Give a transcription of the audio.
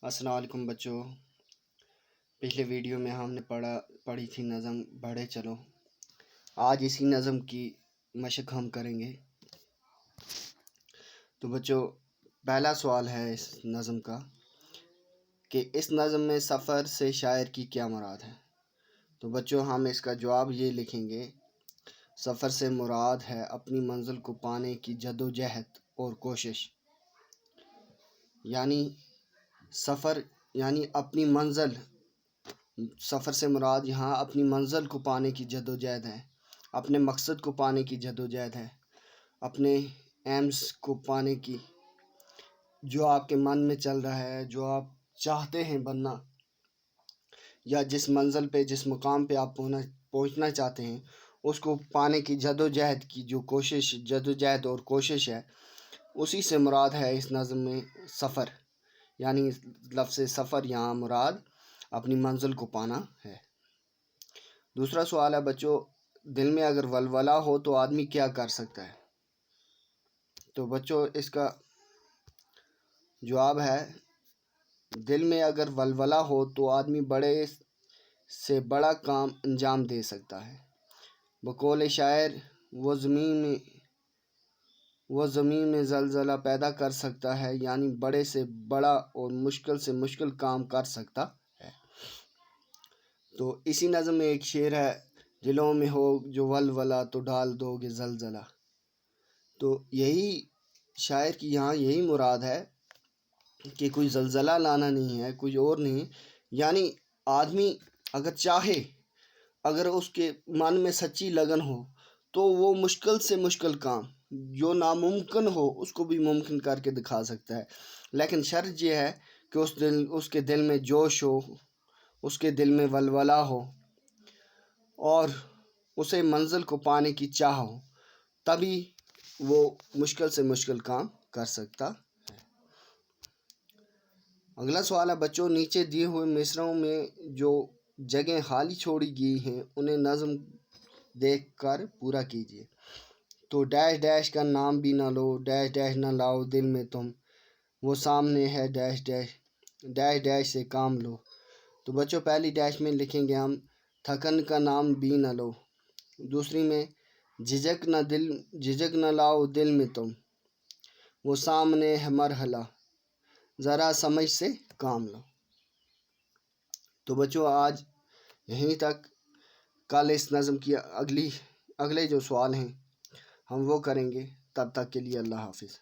السلام علیکم بچوں، پچھلے ویڈیو میں ہم نے پڑھی تھی نظم بڑھے چلو۔ آج اسی نظم کی مشق ہم کریں گے۔ تو بچوں، پہلا سوال ہے اس نظم کا کہ اس نظم میں سفر سے شاعر کی کیا مراد ہے؟ تو بچوں، ہم اس کا جواب یہ لکھیں گے: سفر سے مراد ہے اپنی منزل کو پانے کی جدوجہد اور کوشش۔ یعنی سفر یعنی اپنی منزل، سفر سے مراد یہاں اپنی منزل کو پانے کی جدوجہد ہے، اپنے مقصد کو پانے کی جدوجہد ہے، اپنے ایمز کو پانے کی، جو آپ کے من میں چل رہا ہے، جو آپ چاہتے ہیں بننا، یا جس منزل پہ، جس مقام پہ آپ پہنچنا چاہتے ہیں، اس کو پانے کی جدوجہد کی جو کوشش، جدوجہد اور کوشش ہے، اسی سے مراد ہے اس نظم میں سفر۔ یعنی لفظ سفر یہاں مراد اپنی منزل کو پانا ہے۔ دوسرا سوال ہے بچوں، دل میں اگر ولولہ ہو تو آدمی کیا کر سکتا ہے؟ تو بچوں، اس کا جواب ہے: دل میں اگر ولولہ ہو تو آدمی بڑے سے بڑا کام انجام دے سکتا ہے۔ بقول شاعر، وہ زمین میں زلزلہ پیدا کر سکتا ہے، یعنی بڑے سے بڑا اور مشکل سے مشکل کام کر سکتا ہے۔ تو اسی نظم میں ایک شعر ہے: دلوں میں ہو جو ولولہ تو ڈال دو گے زلزلہ۔ تو یہی شاعر کی یہاں یہی مراد ہے کہ کوئی زلزلہ لانا نہیں ہے، کوئی اور نہیں۔ یعنی آدمی اگر چاہے، اگر اس کے من میں سچی لگن ہو، تو وہ مشکل سے مشکل کام، جو ناممکن ہو، اس کو بھی ممکن کر کے دکھا سکتا ہے۔ لیکن شرط یہ ہے کہ اس کے دل میں جوش ہو، اس کے دل میں ولولہ ہو، اور اسے منزل کو پانے کی چاہ ہو، تبھی وہ مشکل سے مشکل کام کر سکتا ہے۔ اگلا سوال ہے بچوں، نیچے دیے ہوئے مصرعوں میں جو جگہیں خالی چھوڑی گئی ہیں انہیں نظم دیکھ کر پورا کیجیے۔ تو ڈیش ڈیش کا نام بھی نہ لو، ڈیش ڈیش نہ لاؤ دل میں تم، وہ سامنے ہے ڈیش ڈیش، ڈیش ڈیش سے کام لو۔ تو بچوں، پہلی ڈیش میں لکھیں گے ہم: تھکن کا نام بھی نہ لو۔ دوسری میں: جھجک نہ لاؤ دل میں تم، وہ سامنے ہے مرحلہ، ذرا سمجھ سے کام لو۔ تو بچوں، آج یہیں تک۔ کل اس نظم کی اگلے جو سوال ہیں ہم وہ کریں گے۔ تب تک کے لیے اللہ حافظ۔